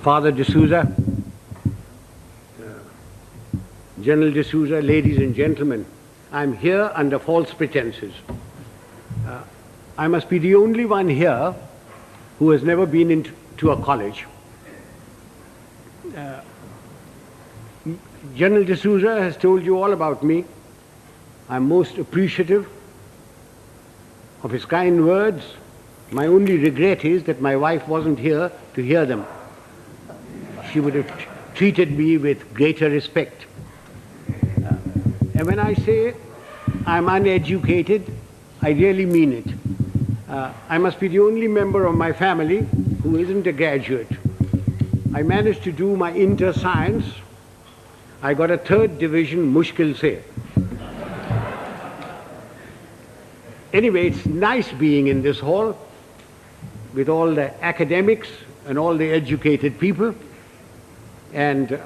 Father D'Souza, General D'Souza, ladies and gentlemen, I'm here under false pretenses. I must be the only one here who has never been into a college. General D'Souza has told you all about me. I'm most appreciative of his kind words. My only regret is that my wife wasn't here to hear them. She would have treated me with greater respect. And when I say I'm uneducated, I really mean it. I must be the only member of my family who isn't a graduate. I managed to do my inter-science. I got a 3rd division, mushkil se. Anyway, it's nice being in this hall with all the academics and all the educated people. And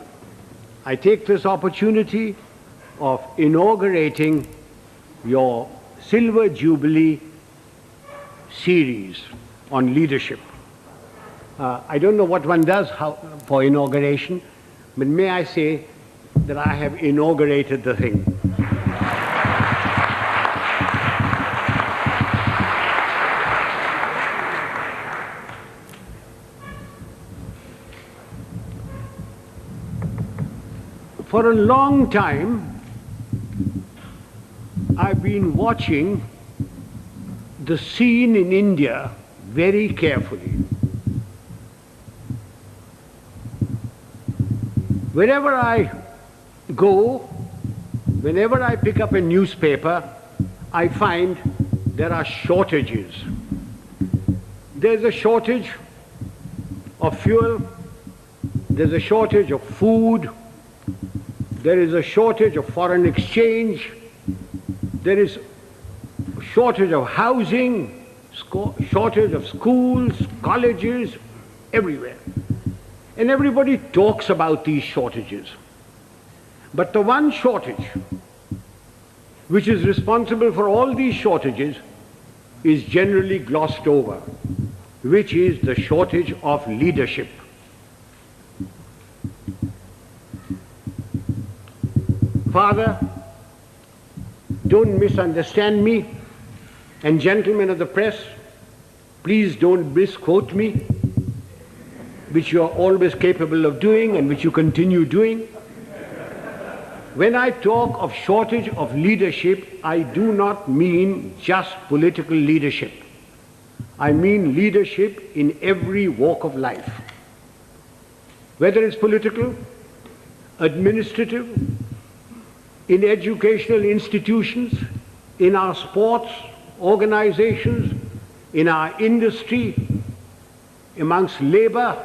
I take this opportunity of inaugurating your Silver Jubilee series on leadership. I don't know what one does for inauguration, but may I say that I have inaugurated the thing. For a long time, I've been watching the scene in India very carefully. Wherever I go, whenever I pick up a newspaper, I find there are shortages. There's a shortage of fuel, there's a shortage of food, there is a shortage of foreign exchange, there is a shortage of housing, shortage of schools, colleges, everywhere. And everybody talks about these shortages. But the one shortage which is responsible for all these shortages is generally glossed over, which is the shortage of leadership. Father, don't misunderstand me, and gentlemen of the press, please don't misquote me, which you are always capable of doing and which you continue doing. When I talk of shortage of leadership, I do not mean just political leadership. I mean leadership in every walk of life. Whether it's political, administrative, in educational institutions, in our sports organizations, in our industry, amongst labor,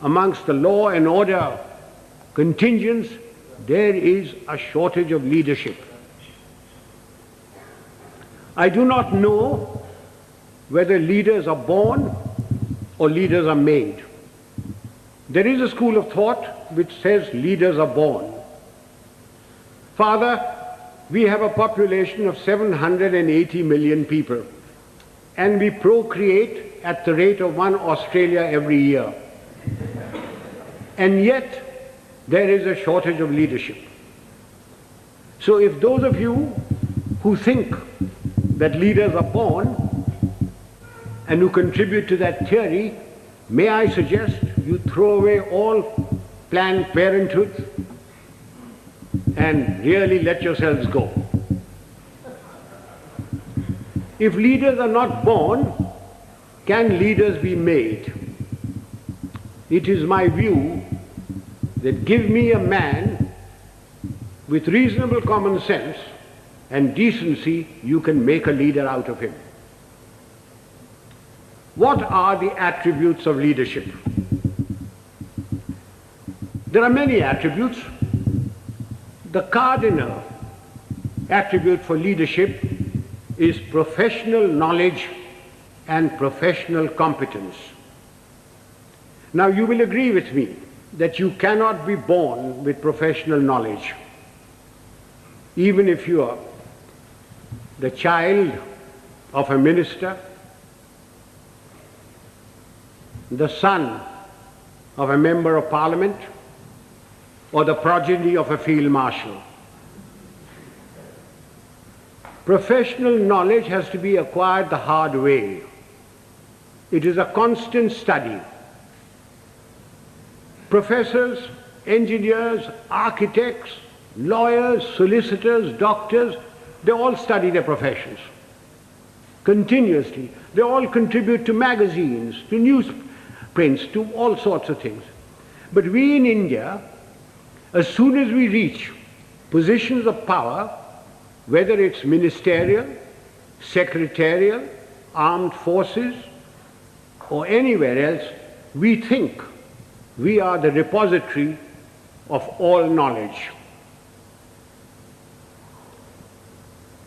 amongst the law and order contingents, there is a shortage of leadership. I do not know whether leaders are born or leaders are made. There is a school of thought which says leaders are born. Father, we have a population of 780 million people, and we procreate at the rate of 1 Australia every year. And yet, there is a shortage of leadership. So if those of you who think that leaders are born and who contribute to that theory, may I suggest you throw away all Planned Parenthood and really let yourselves go. If leaders are not born, can leaders be made? It is my view that give me a man with reasonable common sense and decency, you can make a leader out of him. What are the attributes of leadership? There are many attributes. The cardinal attribute for leadership is professional knowledge and professional competence. Now you will agree with me that you cannot be born with professional knowledge. Even if you are the child of a minister, the son of a member of parliament or the progeny of a field marshal. Professional knowledge has to be acquired the hard way. It is a constant study. Professors, engineers, architects, lawyers, solicitors, doctors, they all study their professions continuously. They all contribute to magazines, to newsprints, to all sorts of things. But we in India, as soon as we reach positions of power, whether it's ministerial, secretarial, armed forces, or anywhere else, we think we are the repository of all knowledge.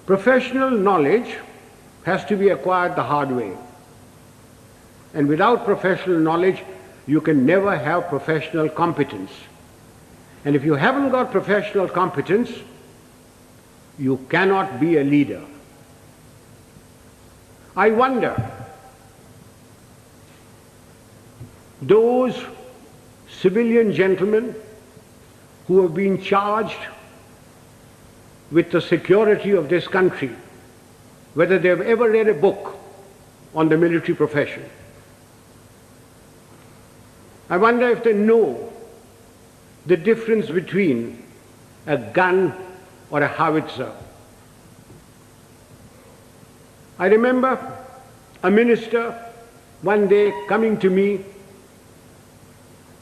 Professional knowledge has to be acquired the hard way. And without professional knowledge, you can never have professional competence. And if you haven't got professional competence, you cannot be a leader. I wonder, those civilian gentlemen who have been charged with the security of this country, whether they have ever read a book on the military profession. I wonder if they know the difference between a gun or a howitzer. I remember a minister one day coming to me.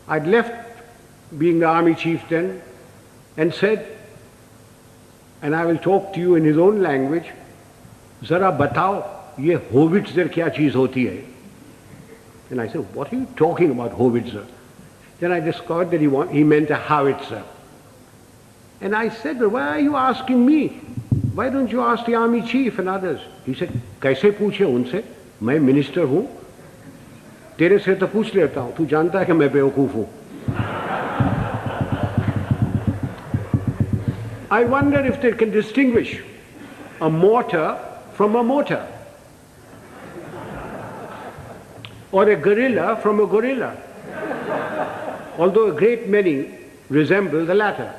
I'd left being the army chief then, and said, and I will talk to you in his own language, "Zara batao, ye howitzer kya cheez hoti hai?" And I said, "What are you talking about, howitzer?" Then I discovered that he meant a howitzer. And I said, "Well, why are you asking me? Why don't you ask the army chief and others?" He said, "Kaise पूछे उनसे? मैं minister हूँ, तेरे से तो पूछ लेता हूँ, तू जानता है कि मैं बेवकूफ हूँ." I wonder if they can distinguish a mortar from a mortar, or a gorilla from a gorilla, although a great many resemble the latter.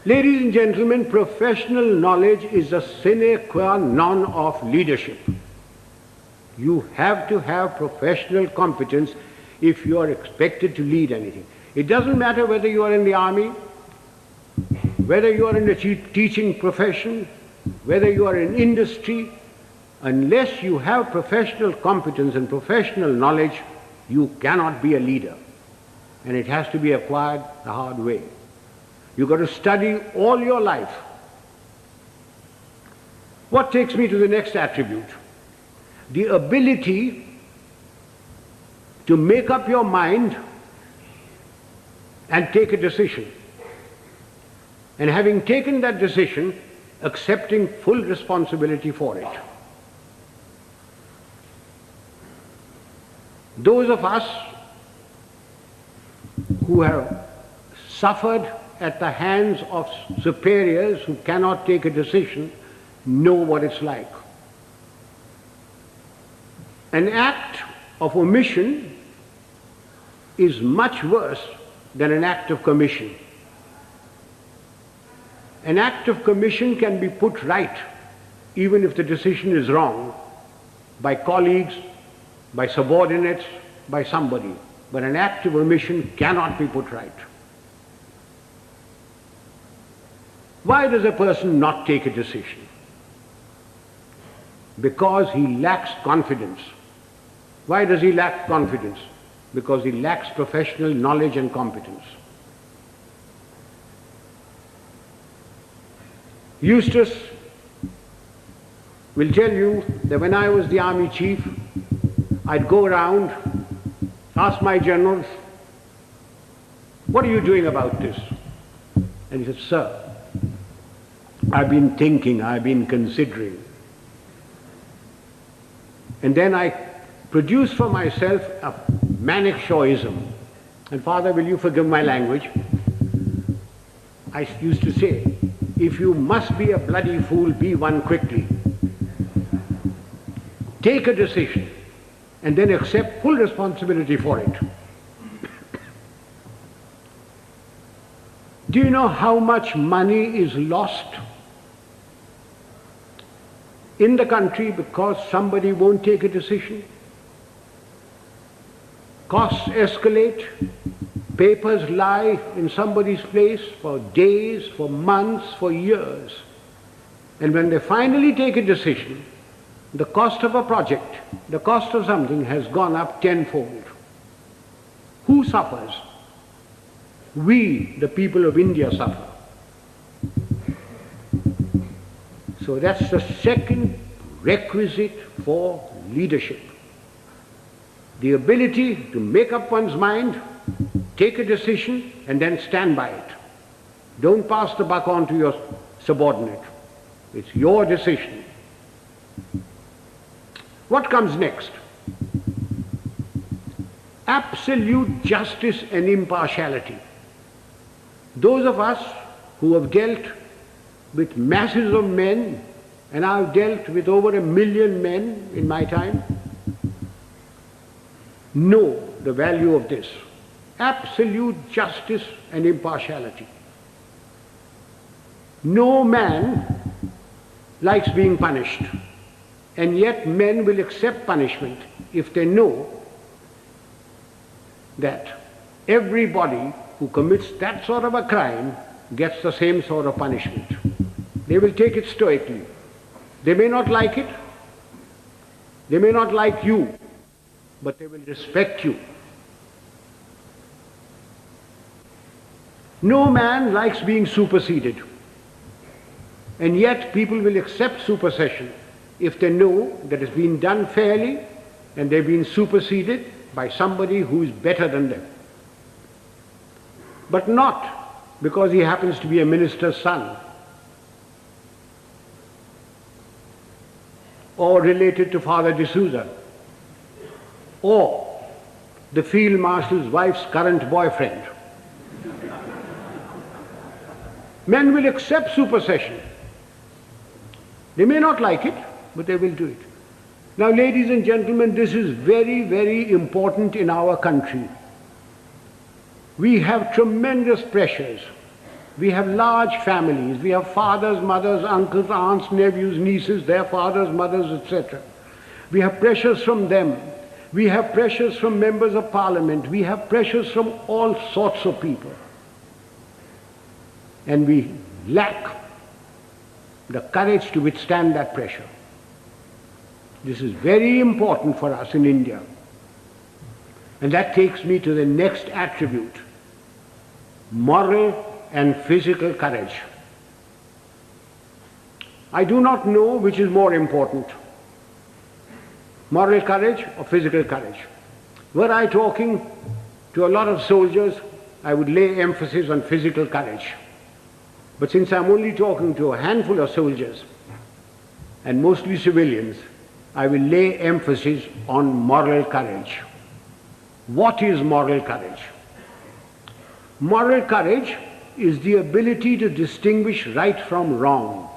Ladies and gentlemen, professional knowledge is a sine qua non of leadership. You have to have professional competence if you are expected to lead anything. It doesn't matter whether you are in the army, whether you are in the teaching profession, whether you are in industry. Unless you have professional competence and professional knowledge, you cannot be a leader. And it has to be acquired the hard way. You've got to study all your life. What takes me to the next attribute? The ability to make up your mind and take a decision. And having taken that decision, accepting full responsibility for it. Those of us who have suffered at the hands of superiors who cannot take a decision know what it's like. An act of omission is much worse than an act of commission. An act of commission can be put right, even if the decision is wrong, by colleagues, by subordinates, by somebody. But an act of omission cannot be put right. Why does a person not take a decision? Because he lacks confidence. Why does he lack confidence? Because he lacks professional knowledge and competence. Eustace will tell you that when I was the army chief, I'd go around, ask my generals, "What are you doing about this?" And he said, "Sir, I've been thinking, I've been considering." And then I produced for myself a Manekshawism. And Father, will you forgive my language? I used to say, if you must be a bloody fool, be one quickly. Take a decision. and then accept full responsibility for it. Do you know how much money is lost in the country because somebody won't take a decision? Costs escalate, papers lie in somebody's place for days, for months, for years. And when they finally take a decision, the cost of a project, the cost of something has gone up tenfold. Who suffers? We, the people of India, suffer. So that's the second requisite for leadership. The ability to make up one's mind, take a decision, and then stand by it. Don't pass the buck on to your subordinate. It's your decision. What comes next? Absolute justice and impartiality. Those of us who have dealt with masses of men, and I've dealt with over 1 million men in my time, know the value of this. Absolute justice and impartiality. No man likes being punished, and yet men will accept punishment if they know that everybody who commits that sort of a crime gets the same sort of punishment. They will take it stoically. They may not like it, they may not like you, but they will respect you. No man likes being superseded, and yet people will accept supersession if they know that it's been done fairly and they've been superseded by somebody who is better than them. But not because he happens to be a minister's son or related to Father D'Souza or the field marshal's wife's current boyfriend. Men will accept supersession. They may not like it, but they will do it. Now, ladies and gentlemen, this is very, very important in our country. We have tremendous pressures. We have large families. We have fathers, mothers, uncles, aunts, nephews, nieces, their fathers, mothers, etc. We have pressures from them. We have pressures from members of parliament. We have pressures from all sorts of people. And we lack the courage to withstand that pressure. This is very important for us in India. And that takes me to the next attribute: moral and physical courage. I do not know which is more important, moral courage or physical courage. Were I talking to a lot of soldiers, I would lay emphasis on physical courage. But since I'm only talking to a handful of soldiers, and mostly civilians, I will lay emphasis on moral courage. What is moral courage? Moral courage is the ability to distinguish right from wrong.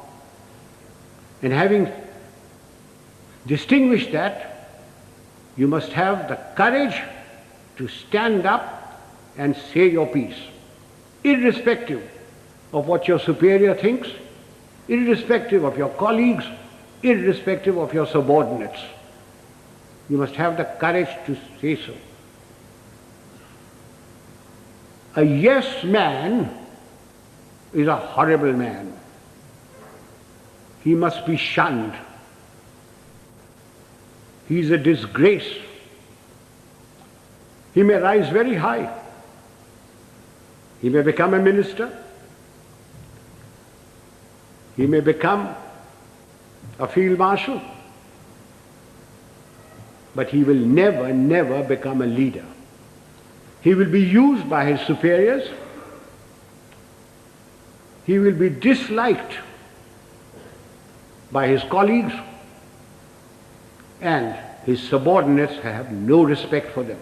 And having distinguished that, you must have the courage to stand up and say your piece, irrespective of what your superior thinks, irrespective of your colleagues, irrespective of your subordinates. You must have the courage to say so. A yes man is a horrible man. He must be shunned. He is a disgrace. He may rise very high. He may become a minister. He may become a field marshal. But he will never, never become a leader. He will be used by his superiors. He will be disliked by his colleagues, and his subordinates have no respect for them.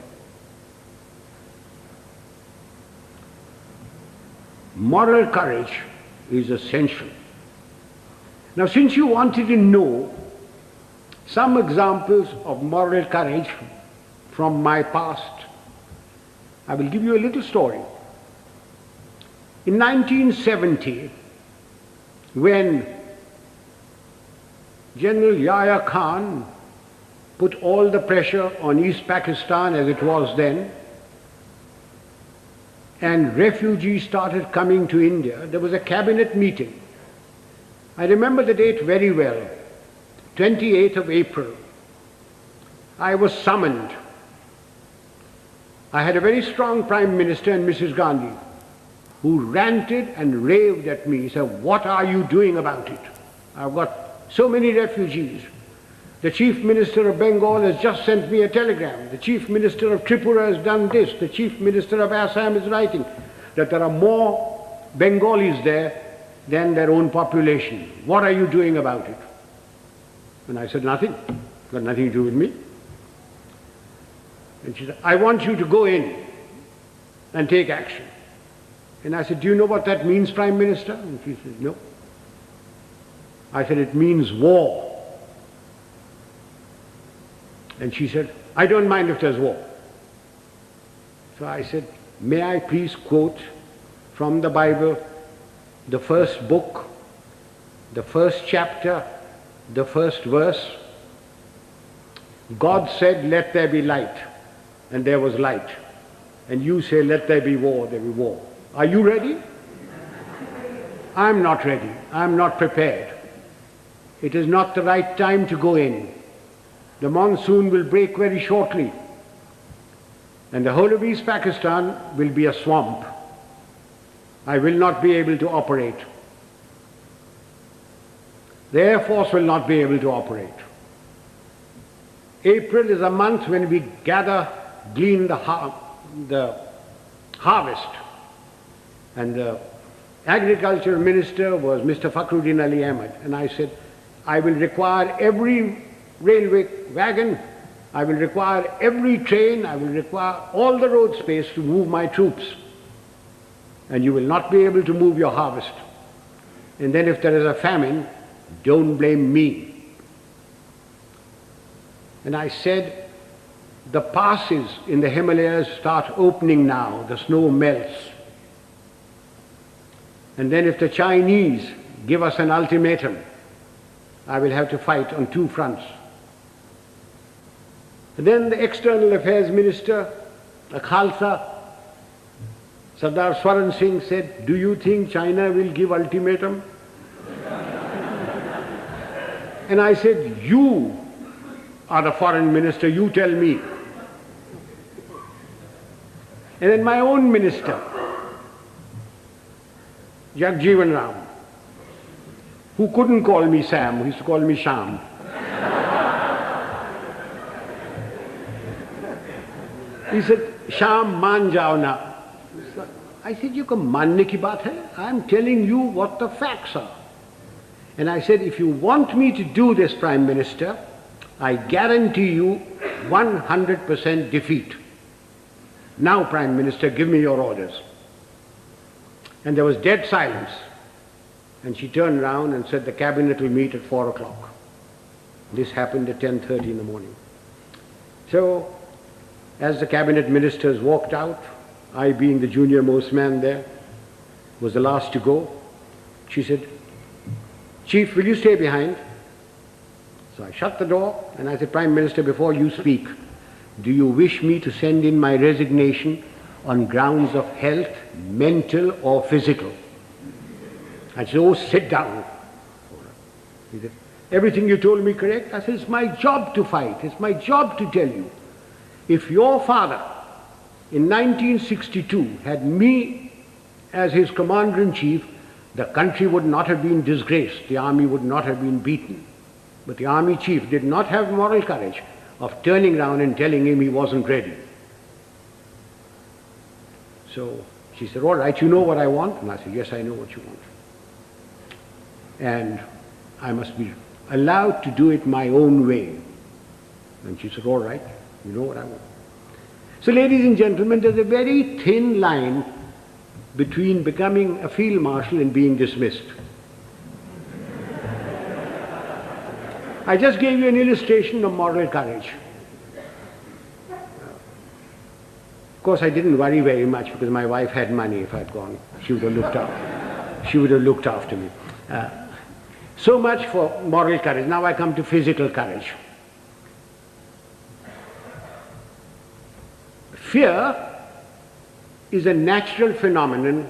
Moral courage is essential. Now, since you wanted to know some examples of moral courage from my past. I will give you a little story. In 1970, when General Yahya Khan put all the pressure on East Pakistan as it was then, and refugees started coming to India, there was a cabinet meeting. I remember the date very well, 28th of April. I was summoned. I had a very strong Prime Minister and Mrs. Gandhi, who ranted and raved at me, said, "What are you doing about it? I've got so many refugees. The Chief Minister of Bengal has just sent me a telegram. The Chief Minister of Tripura has done this. The Chief Minister of Assam is writing that there are more Bengalis there than their own population. What are you doing about it?" And I said, "Nothing. Got nothing to do with me." And she said, "I want you to go in and take action." And I said, "Do you know what that means, Prime Minister?" And she said, "No." I said, "It means war." And she said, "I don't mind if there's war." So I said, "May I please quote from the Bible, the first book, the first chapter, the first verse? God said, 'Let there be light,' and there was light. And you say, 'Let there be war,' there will be war. Are you ready?" I'm not ready. I'm not prepared. It is not the right time to go in. The monsoon will break very shortly, and the whole of East Pakistan will be a swamp. I will not be able to operate. The Air Force will not be able to operate. April is a month when we glean the harvest. And the Agriculture Minister was Mr. Fakhruddin Ali Ahmed. And I said, "I will require every railway wagon, I will require every train, I will require all the road space to move my troops. And you will not be able to move your harvest. And then if there is a famine, don't blame me." And I said, the passes in the Himalayas start opening now, the snow melts. And then if the Chinese give us an ultimatum, I will have to fight on two fronts. And then the External Affairs Minister, a Khalsa, Sardar Swaran Singh, said, "Do you think China will give ultimatum?" And I said, "You are the foreign minister, you tell me." And then my own minister, Jagjeevan Ram, who couldn't call me Sam, who used to call me Sham. He said, "Sham, maan jao na." I said, "You can manne ki baat hai? I'm telling you what the facts are." And I said, "If you want me to do this, Prime Minister, I guarantee you 100% defeat. Now, Prime Minister, give me your orders." And there was dead silence. And she turned round and said, "The cabinet will meet at 4 o'clock. This happened at 10:30 in the morning. So, as the cabinet ministers walked out, I being the junior most man there, was the last to go, she said, "Chief, will you stay behind?" So I shut the door and I said, "Prime Minister, before you speak, do you wish me to send in my resignation on grounds of health, mental or physical?" I said, "Oh, sit down." He said, "Everything you told me correct?" I said, "It's my job to fight. It's my job to tell you. If your father in 1962 had me as his commander-in-chief, the country would not have been disgraced. The army would not have been beaten. But the army chief did not have moral courage of turning around and telling him he wasn't ready." So she said, "All right, you know what I want?" And I said, "Yes, I know what you want. And I must be allowed to do it my own way." And she said, "All right, you know what I want." So ladies and gentlemen, there's a very thin line between becoming a field marshal and being dismissed. I just gave you an illustration of moral courage. Of course, I didn't worry very much because my wife had money. If I'd gone, she would have looked after. She would have looked after me. So much for moral courage. Now I come to physical courage. Fear is a natural phenomenon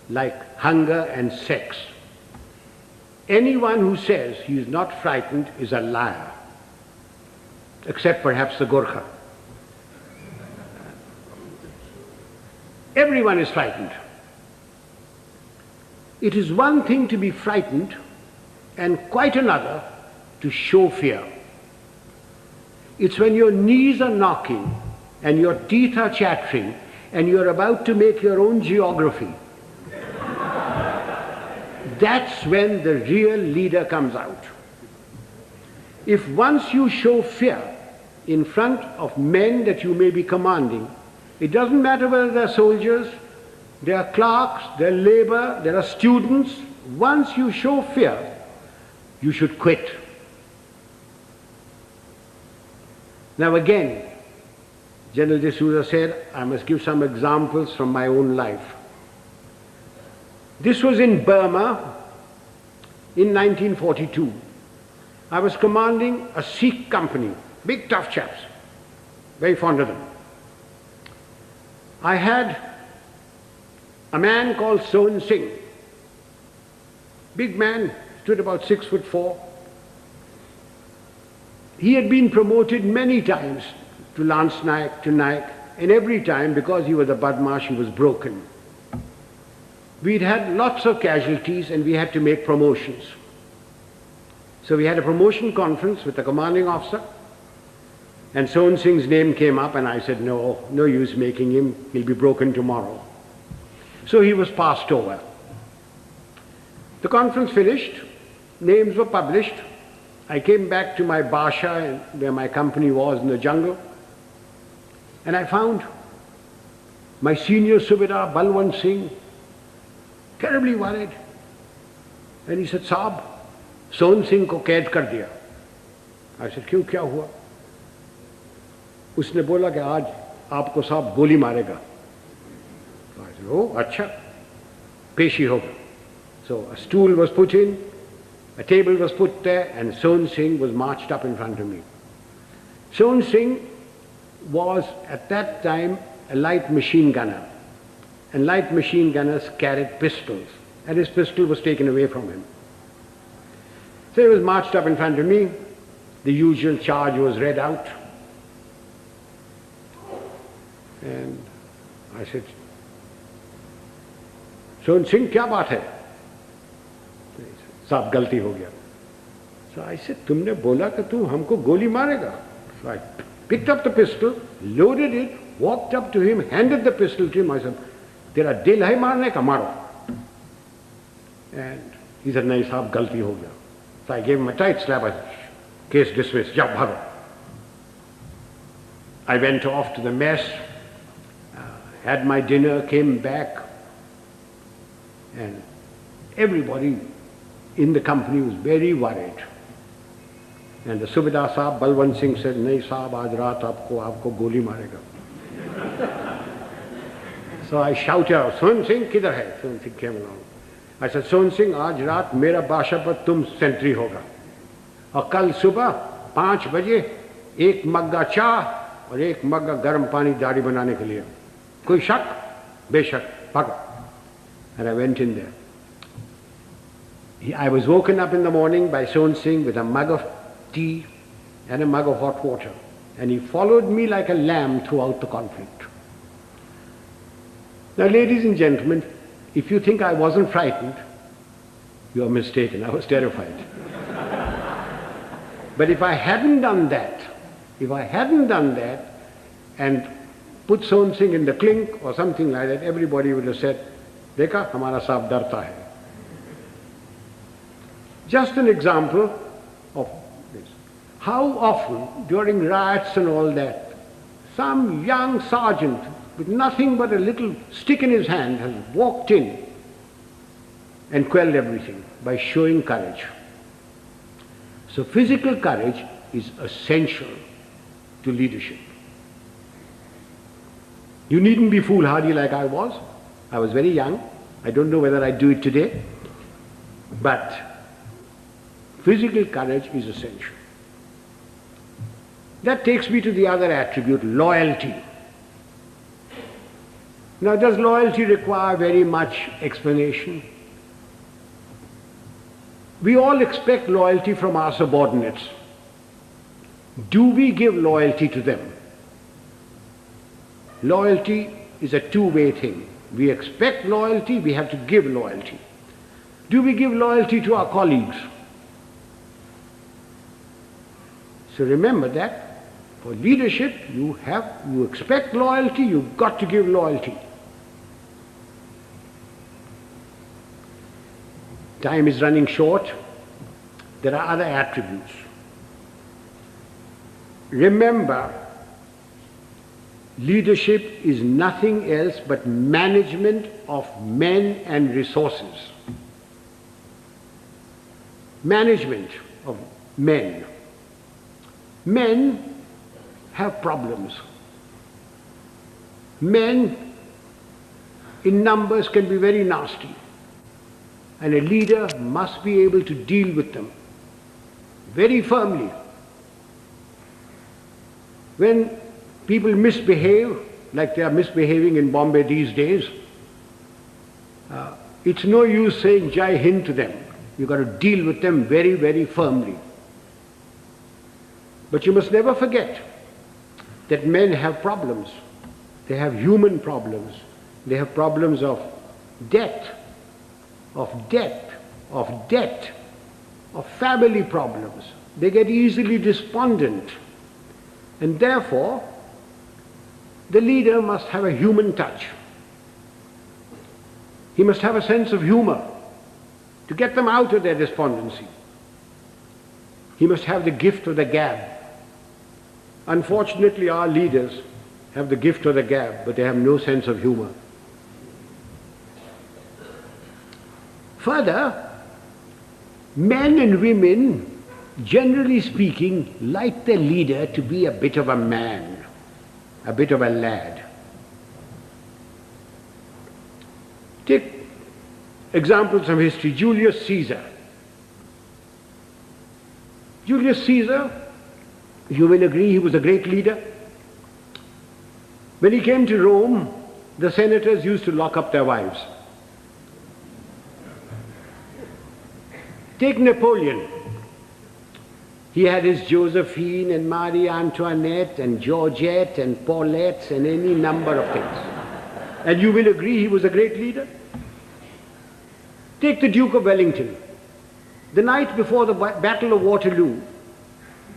like hunger and sex. Anyone who says he is not frightened is a liar, except perhaps the Gorkha. Everyone is frightened. It is one thing to be frightened and quite another to show fear. It's when your knees are knocking and your teeth are chattering and you're about to make your own geography. That's when the real leader comes out. If once you show fear in front of men that you may be commanding, it doesn't matter whether they're soldiers, they are clerks, they're labor, there are students. Once you show fear, you should quit. Now again, General D'Souza said, I must give some examples from my own life. This was in Burma in 1942. I was commanding a Sikh company, big tough chaps, very fond of them. I had a man called Sohan Singh, big man, stood about 6'4". He had been promoted many times to Lance Naik, to Naik, and every time, because he was a Badmash, he was broken. We'd had lots of casualties and we had to make promotions. So we had a promotion conference with the commanding officer, and Sohan Singh's name came up, and I said, no use making him, he'll be broken tomorrow. So he was passed over. The conference finished, names were published. I came back to my Basha, where my company was in the jungle, and I found my senior Subedar, Balwant Singh, terribly worried. And he said, Saab, Sohan Singh ko kaid kar diya. I said, क्यों, क्या हुआ? उसने बोला कि आज आपको साहब गोली मारेगा. So I said, oh, अच्छा, पेशी होगा. So a stool was put in, a table was put there, and Sohan Singh was marched up in front of me. Sohan Singh was at that time a light machine gunner, and light machine gunners carried pistols, and his pistol was taken away from him. So he was marched up in front of me. The usual charge was read out. And I said, Sohan Singh, क्या बात है? साहब गलती हो गया. So I said, तुमने बोला कि तू हमको गोली मारेगा. So I picked up the pistol, loaded it, walked up to him, handed the pistol to him. I said, तेरा दिल है मारने का, मारो. And he said, नहीं साहब गलती हो गया. So I gave him a tight slap. I said, case dismissed, जाओ भागो. I went off to the mess, had my dinner, came back, and everybody in the company was very worried. And the Subedar Saab, Balwant Singh said, नहीं साहब आज रात आपको गोली मारेगा. So I shouted out, Sohan Singh किधर है? Sohan Singh came along. I said, Sohan Singh, आज रात मेरा बाशा पर तुम सेंट्री होगा, और कल सुबह 5 बजे 1 मग्गा चाह और 1 मग्गा गर्म पानी दाढ़ी बनाने के लिए. कोई शक? बेशक, भागो. And I went in there. I was woken up in the morning by Sohan Singh with a mug of tea and a mug of hot water, and he followed me like a lamb throughout the conflict. Now, ladies and gentlemen, if you think I wasn't frightened, you are mistaken. I was terrified. But if I hadn't done that, and put Sohan Singh in the clink or something like that, everybody would have said, Dekha, hamara saab darta hai. Just an example of this. How often during riots and all that, some young sergeant with nothing but a little stick in his hand has walked in and quelled everything by showing courage. So physical courage is essential to leadership. You needn't be foolhardy like I was. I was very young. I don't know whether I'd do it today. But physical courage is essential. That takes me to the other attribute, loyalty. Now, does loyalty require very much explanation? We all expect loyalty from our subordinates. Do we give loyalty to them? Loyalty is a two-way thing. We expect loyalty, we have to give loyalty. Do we give loyalty to our colleagues? So remember that for leadership, you expect loyalty, you've got to give loyalty. Time is running short. There are other attributes. Remember, leadership is nothing else but management of men and resources. Management of men. Men have problems. Men in numbers can be very nasty. And a leader must be able to deal with them very firmly. When people misbehave, like they are misbehaving in Bombay these days, it's no use saying Jai Hind to them. You've got to deal with them very, very firmly. But you must never forget that men have problems. They have human problems. They have problems of debt, of family problems. They get easily despondent. And therefore, the leader must have a human touch. He must have a sense of humor to get them out of their despondency. He must have the gift of the gab. Unfortunately, our leaders have the gift of the gab, but they have no sense of humor. Further, men and women, generally speaking, like their leader to be a bit of a man, a bit of a lad. Take examples from history. Julius Caesar. Julius Caesar, you will agree he was a great leader. When he came to Rome, the senators used to lock up their wives. Take Napoleon. He had his Josephine and Marie Antoinette and Georgette and Paulette and any number of things. And you will agree he was a great leader. Take the Duke of Wellington. The night before the Battle of Waterloo,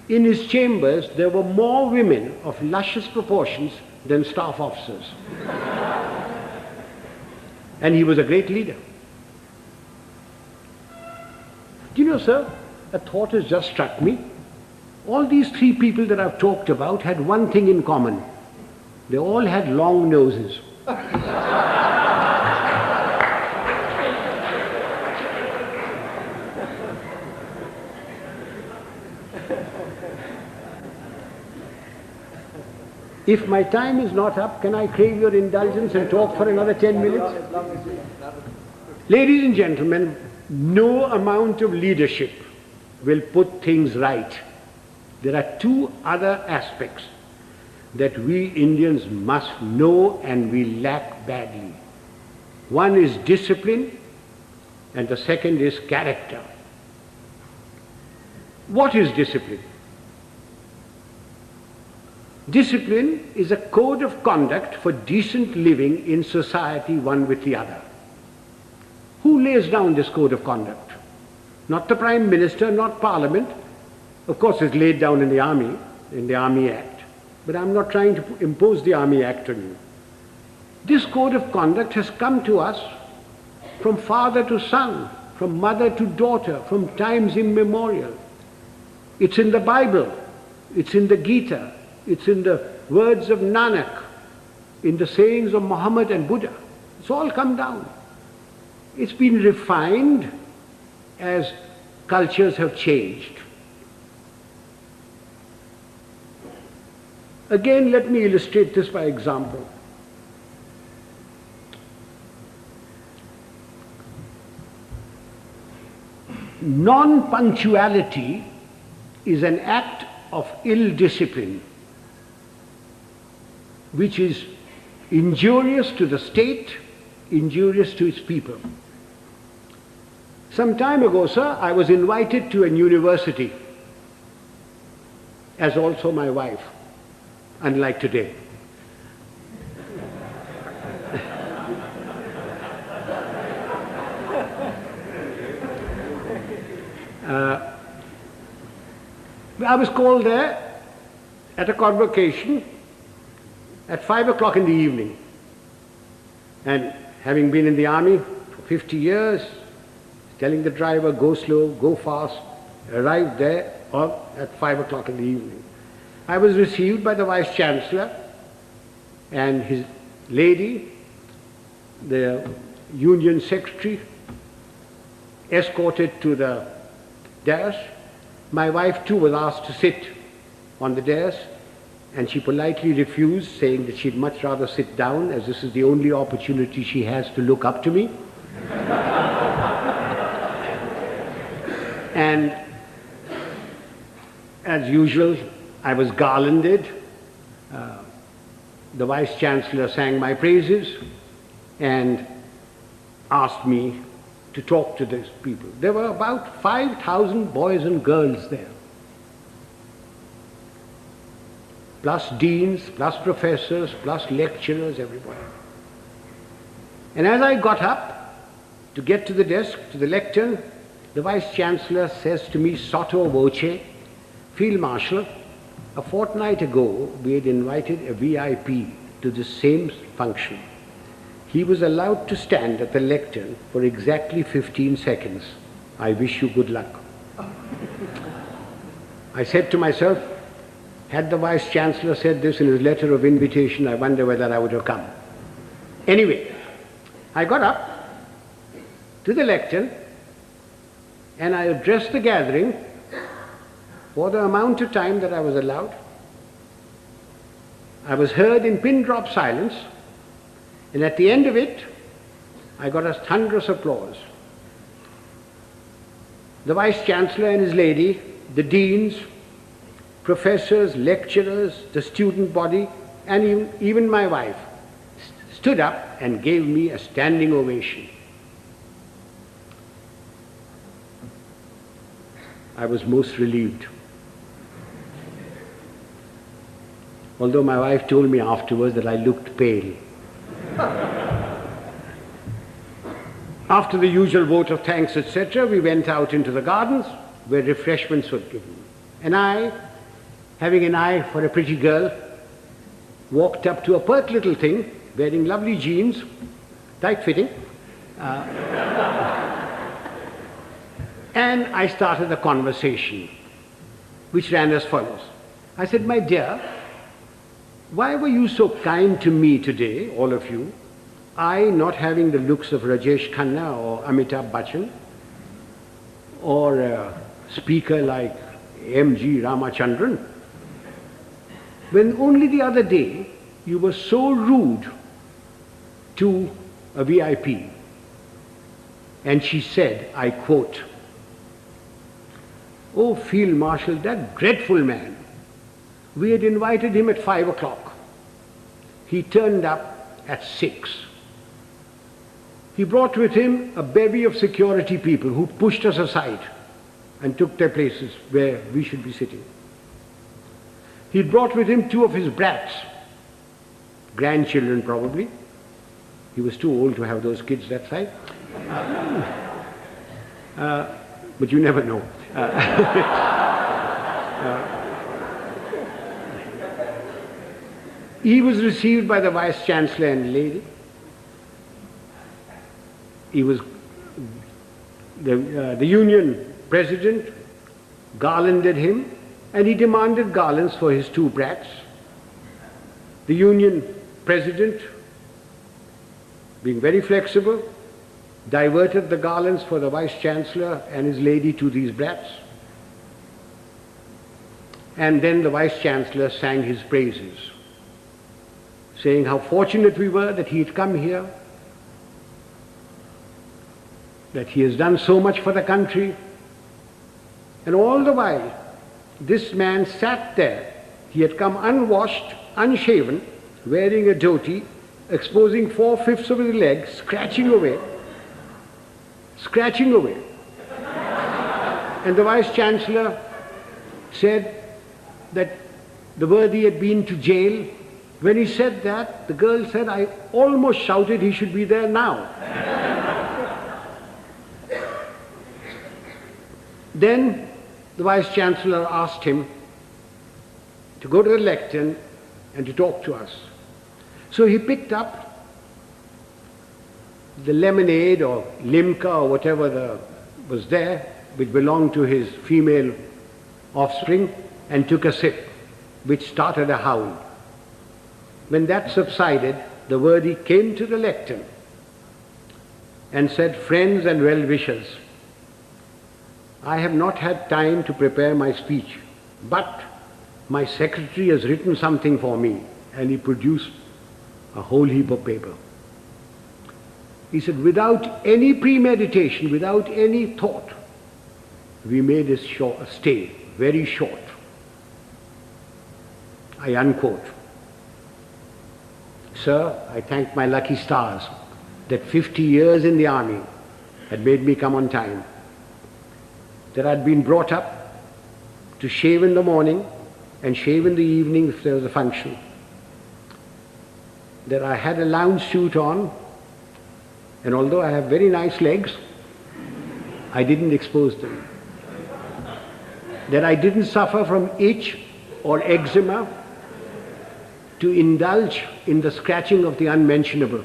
in his chambers there were more women of luscious proportions than staff officers. And he was a great leader. Do you know, sir, a thought has just struck me. All these three people that I've talked about had one thing in common. They all had long noses. If my time is not up, can I crave your indulgence and talk for another 10 minutes? Ladies and gentlemen, no amount of leadership will put things right. There are two other aspects that we Indians must know and we lack badly. One is discipline and the second is character. What is discipline? Discipline is a code of conduct for decent living in society one with the other. Who lays down this code of conduct? Not the Prime Minister, not Parliament. Of course it's laid down in the Army Act. But I'm not trying to impose the Army Act on you. This code of conduct has come to us from father to son, from mother to daughter, from times immemorial. It's in the Bible, it's in the Gita, it's in the words of Nanak, in the sayings of Muhammad and Buddha. It's all come down. It's been refined as cultures have changed. Again, let me illustrate this by example. Non-punctuality is an act of ill discipline which is injurious to the state, injurious to its people. Some time ago, sir, I was invited to an university, as also my wife, unlike today. I was called there at a convocation at 5 o'clock in the evening. And having been in the army for 50 years, telling the driver, go slow, go fast, arrived there at 5 o'clock in the evening. I was received by the Vice Chancellor and his lady, the Union Secretary, escorted to the dais. My wife too was asked to sit on the dais, and she politely refused, saying that she'd much rather sit down, as this is the only opportunity she has to look up to me. And as usual, I was garlanded. The Vice Chancellor sang my praises and asked me to talk to these people. There were about 5,000 boys and girls there, plus deans, plus professors, plus lecturers, everybody. And as I got up to get to the desk, to the lectern, the Vice Chancellor says to me, sotto voce, Field Marshal, a fortnight ago we had invited a VIP to the same function. He was allowed to stand at the lectern for exactly 15 seconds. I wish you good luck. I said to myself, had the Vice Chancellor said this in his letter of invitation, I wonder whether I would have come. Anyway, I got up to the lectern and I addressed the gathering for the amount of time that I was allowed. I was heard in pin-drop silence, and at the end of it, I got a thunderous applause. The Vice Chancellor and his lady, the deans, professors, lecturers, the student body, and even my wife stood up and gave me a standing ovation. I was most relieved. Although my wife told me afterwards that I looked pale. After the usual vote of thanks, etc., we went out into the gardens where refreshments were given. And I, having an eye for a pretty girl, walked up to a pert little thing, wearing lovely jeans, tight-fitting, and I started a conversation, which ran as follows. I said, my dear, why were you so kind to me today, all of you? I not having the looks of Rajesh Khanna or Amitabh Bachchan, or a speaker like M.G. Ramachandran, when only the other day you were so rude to a VIP. And she said, I quote, "Oh, Field Marshal, that dreadful man. We had invited him at 5 o'clock. He turned up at 6. He brought with him a bevy of security people who pushed us aside and took their places where we should be sitting. He brought with him 2 of his brats, grandchildren probably. He was too old to have those kids that side. But you never know. He was received by the Vice Chancellor and lady. He was the Union President garlanded him, and he demanded garlands for his 2 brats. The Union President, being very flexible, diverted the garlands for the Vice Chancellor and his lady to these brats. And then the Vice-Chancellor sang his praises, saying how fortunate we were that he had come here, that he has done so much for the country. And all the while, this man sat there. He had come unwashed, unshaven, wearing a dhoti, exposing 4/5 of his legs, scratching away. And the Vice-Chancellor said that the worthy had been to jail. When he said that, the girl said, I almost shouted he should be there now. Then the Vice-Chancellor asked him to go to the lectern and to talk to us. So he picked up the lemonade or limca or whatever was there, which belonged to his female offspring, and took a sip, which started a howl. When that subsided, the worthy came to the lectern and said, friends and well-wishers, I have not had time to prepare my speech, but my secretary has written something for me, and he produced a whole heap of paper. He said, without any premeditation, without any thought, we made a stay, very short. I unquote. Sir, I thank my lucky stars that 50 years in the army had made me come on time, that I'd been brought up to shave in the morning and shave in the evening if there was a function, that I had a lounge suit on, and although I have very nice legs, I didn't expose them, that I didn't suffer from itch or eczema to indulge in the scratching of the unmentionable.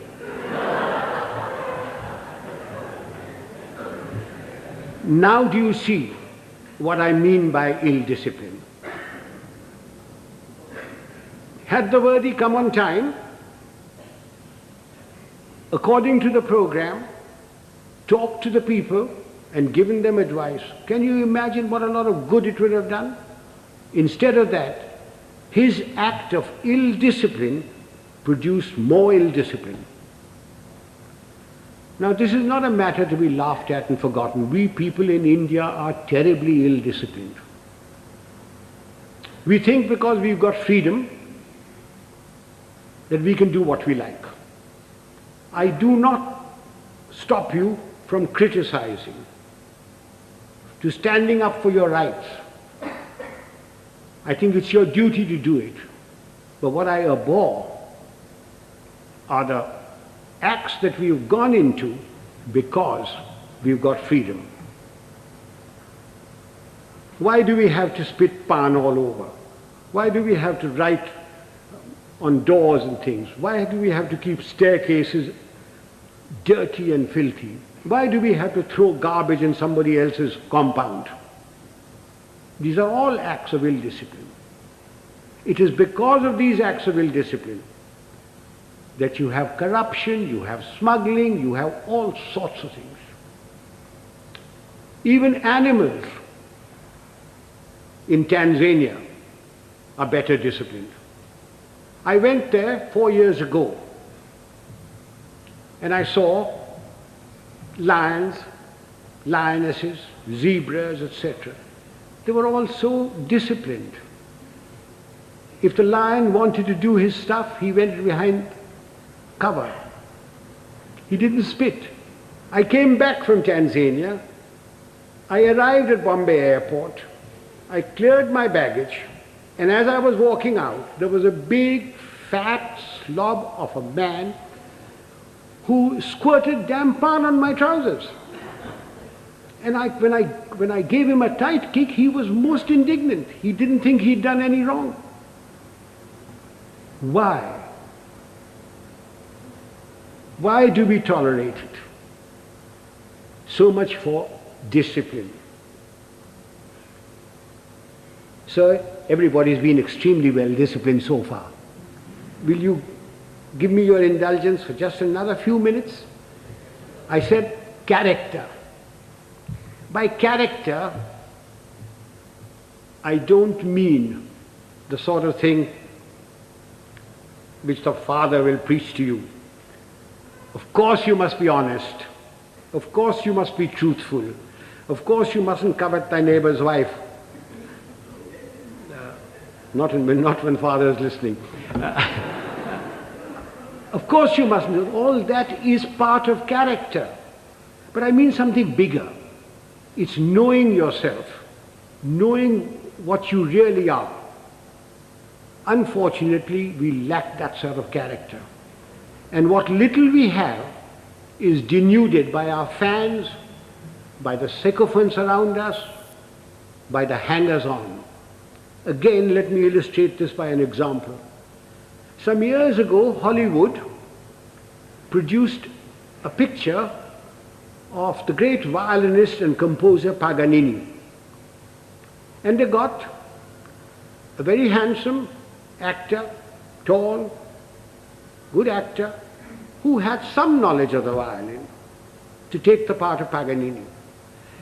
Now do you see what I mean by ill discipline? Had the worthy come on time, according to the program, talked to the people and given them advice, can you imagine what a lot of good it would have done? Instead of that, his act of ill discipline produced more ill discipline. Now this is not a matter to be laughed at and forgotten. We people in India are terribly ill disciplined. We think because we've got freedom that we can do what we like. I do not stop you from criticizing, to standing up for your rights. I think it's your duty to do it. But what I abhor are the acts that we've gone into because we've got freedom. Why do we have to spit pan all over? Why do we have to write on doors and things? Why do we have to keep staircases dirty and filthy? Why do we have to throw garbage in somebody else's compound? These are all acts of ill discipline. It is because of these acts of ill discipline that you have corruption, you have smuggling, you have all sorts of things. Even animals in Tanzania are better disciplined. I went there 4 years ago and I saw lions, lionesses, zebras, etc. They were all so disciplined. If the lion wanted to do his stuff, he went behind cover. He didn't spit. I came back from Tanzania. I arrived at Bombay airport. I cleared my baggage, and as I was walking out, there was a big, fat slob of a man who squirted damn pan on my trousers. And when I gave him a tight kick, he was most indignant. He didn't think he'd done any wrong. Why? Why do we tolerate it? So much for discipline. So everybody's been extremely well disciplined so far. Will you give me your indulgence for just another few minutes? I said character. By character, I don't mean the sort of thing which the father will preach to you. Of course you must be honest. Of course you must be truthful. Of course you mustn't covet thy neighbor's wife. Not when father is listening. Of course you mustn't. All that is part of character. But I mean something bigger. It's knowing yourself, knowing what you really are. Unfortunately, we lack that sort of character. And what little we have is denuded by our fans, by the sycophants around us, by the hangers-on. Again, let me illustrate this by an example. Some years ago, Hollywood produced a picture of the great violinist and composer Paganini. And they got a very handsome actor, tall, good actor, who had some knowledge of the violin, to take the part of Paganini.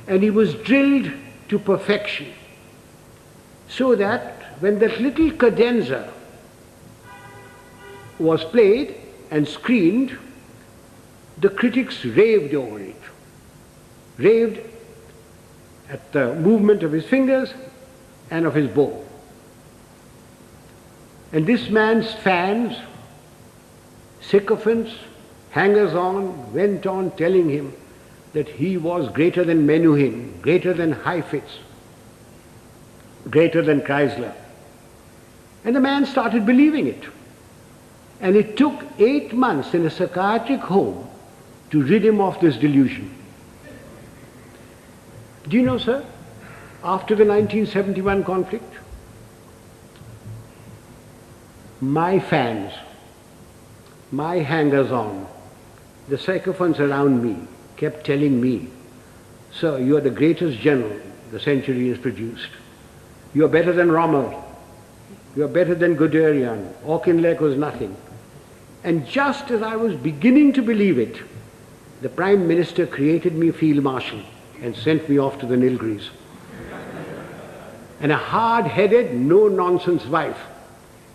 And he was drilled to perfection, so that when that little cadenza was played and screened, the critics raved over it, raved at the movement of his fingers and of his bow. And this man's fans, sycophants, hangers-on, went on telling him that he was greater than Menuhin, greater than Heifetz, greater than Chrysler. And the man started believing it. And it took 8 months in a psychiatric home to rid him of this delusion. Do you know, sir, after the 1971 conflict, my fans, my hangers-on, the sycophants around me kept telling me, "Sir, you are the greatest general the century has produced. You are better than Rommel. You are better than Guderian. Auchinleck was nothing." And just as I was beginning to believe it, the Prime Minister created me Field Marshal and sent me off to the Nilgiris. And a hard-headed, no-nonsense wife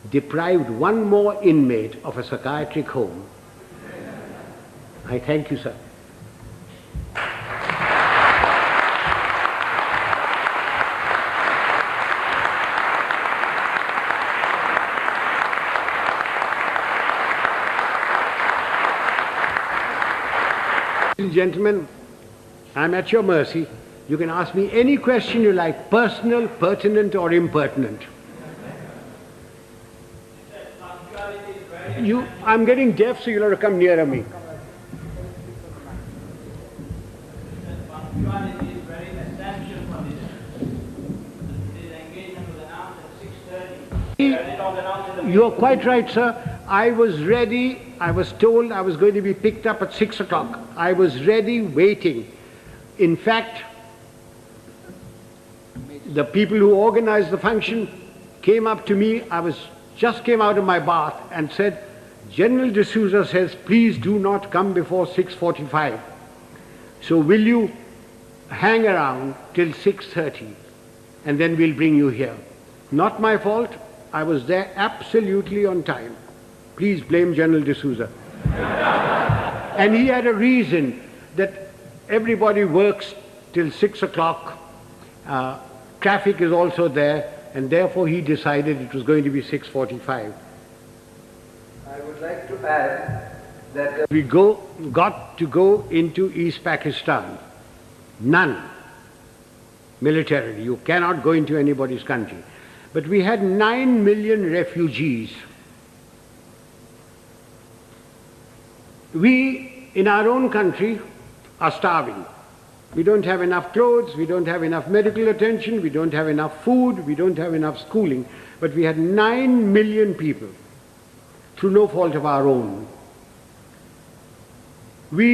deprived one more inmate of a psychiatric home. I thank you, sir. Ladies and gentlemen, I'm at your mercy. You can ask me any question you like, personal, pertinent or impertinent. I'm getting deaf, so you'll have to come nearer me. Punctuality is very essential for this engagement was announced at 6:30. You are quite right, sir. I was ready. I was told I was going to be picked up at 6 o'clock. I was ready, waiting. In fact, the people who organized the function came up to me. Just came out of my bath and said, "General D'Souza says, please do not come before 6:45. So will you hang around till 6:30 and then we'll bring you here." Not my fault. I was there absolutely on time. Please blame General D'Souza. And he had a reason that everybody works till 6 o'clock. Traffic is also there, and therefore he decided it was going to be 6:45. I would like to add that We got to go into East Pakistan. None. Militarily. You cannot go into anybody's country. But we had 9 million refugees. We, in our own country, are starving. We don't have enough clothes, we don't have enough medical attention, we don't have enough food, we don't have enough schooling. But we had 9 million people, through no fault of our own. We,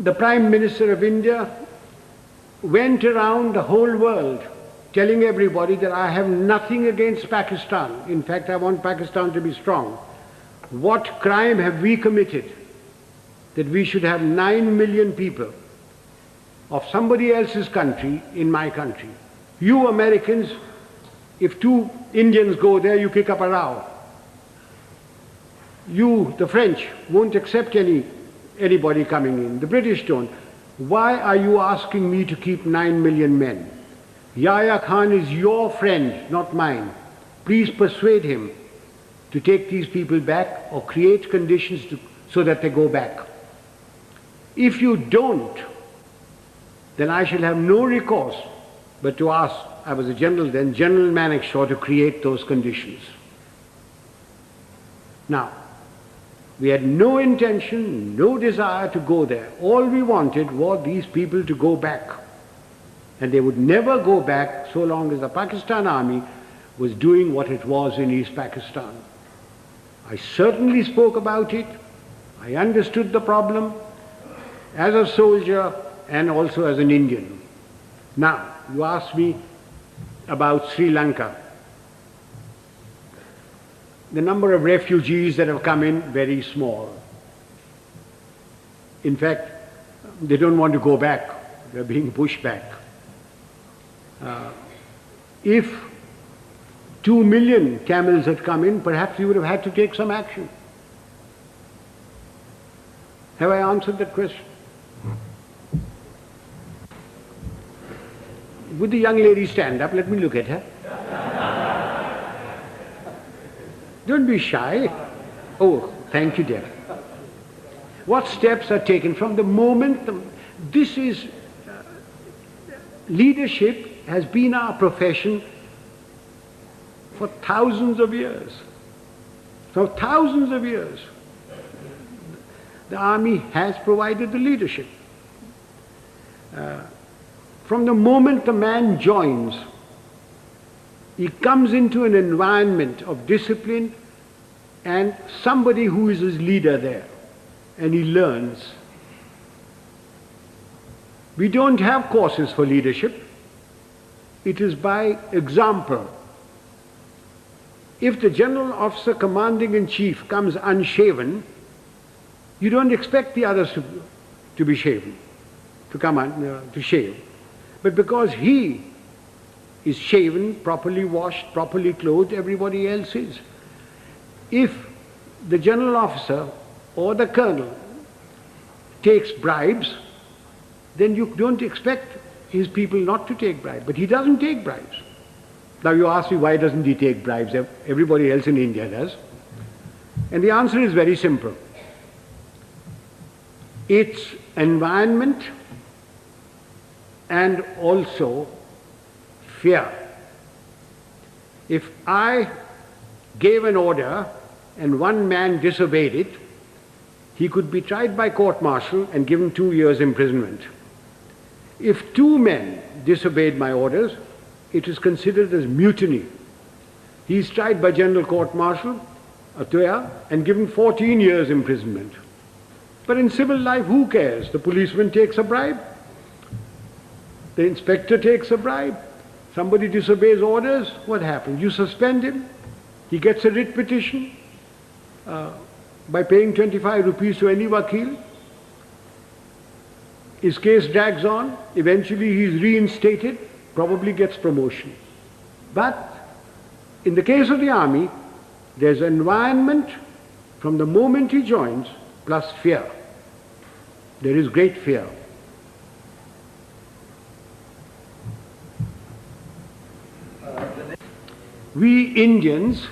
the Prime Minister of India, went around the whole world telling everybody that I have nothing against Pakistan. In fact, I want Pakistan to be strong. What crime have we committed that we should have 9 million people of somebody else's country in my country? You Americans, if two Indians go there, you kick up a row. You, the French, won't accept anybody coming in. The British don't. Why are you asking me to keep 9 million men? Yahya Khan is your friend, not mine. Please persuade him to take these people back or create conditions so that they go back. If you don't, then I shall have no recourse but to ask, I was a general then, General Manekshaw, to create those conditions. Now, we had no intention, no desire to go there. All we wanted was these people to go back. And they would never go back so long as the Pakistan army was doing what it was in East Pakistan. I certainly spoke about it. I understood the problem as a soldier and also as an Indian. Now, you asked me about Sri Lanka. The number of refugees that have come in, very small. In fact, they don't want to go back. They're being pushed back. If 2 million camels had come in, perhaps we would have had to take some action. Have I answered that question? Would the young lady stand up? Let me look at her. Don't be shy. Oh, thank you, dear. What steps are taken from the moment this is leadership has been our profession for thousands of years. For thousands of years. The army has provided the leadership. From the moment the man joins, he comes into an environment of discipline and somebody who is his leader there, and he learns. We don't have courses for leadership. It is by example. If the general officer commanding in chief comes unshaven, you don't expect the others to be shaven, to shave. But because he is shaven, properly washed, properly clothed, everybody else is. If the general officer or the colonel takes bribes, then you don't expect his people not to take bribes. But he doesn't take bribes. Now you ask me, why doesn't he take bribes? Everybody else in India does. And the answer is very simple. It's environment and also fear. If I gave an order and one man disobeyed it, he could be tried by court-martial and given 2 years imprisonment. If 2 men disobeyed my orders, it is considered as mutiny. He is tried by general court-martial, and given 14 years imprisonment. But in civil life, who cares? The policeman takes a bribe. The inspector takes a bribe. Somebody disobeys orders, what happens? You suspend him. He gets a writ petition by paying 25 rupees to any wakil. His case drags on. Eventually he is reinstated, probably gets promotion. But in the case of the army, there's an environment from the moment he joins, plus fear. There is great fear. We Indians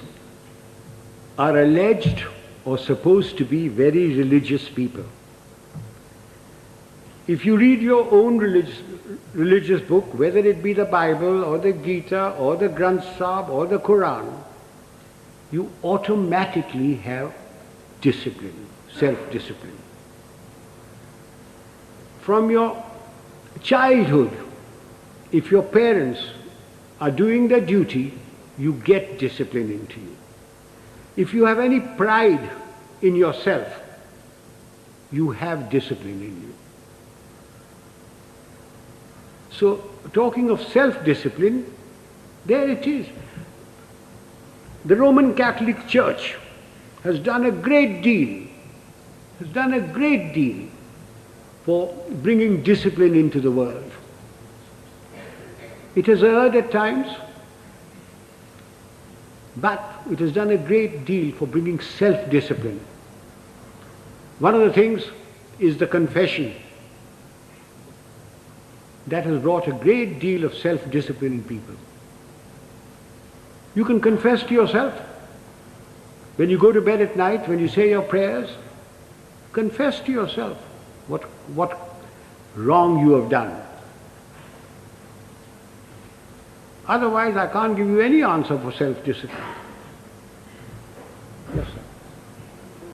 are alleged or supposed to be very religious people. If you read your own religious book, whether it be the Bible or the Gita or the Granth Sahib or the Quran, you automatically have discipline, self-discipline. From your childhood, if your parents are doing their duty, you get discipline into you. If you have any pride in yourself, you have discipline in you. So, talking of self-discipline, there it is. The Roman Catholic Church has done a great deal, for bringing discipline into the world. It has erred at times, but it has done a great deal for bringing self-discipline. One of the things is the confession. That has brought a great deal of self-discipline in people. You can confess to yourself. When you go to bed at night, when you say your prayers, confess to yourself what wrong you have done. Otherwise, I can't give you any answer for self-discipline.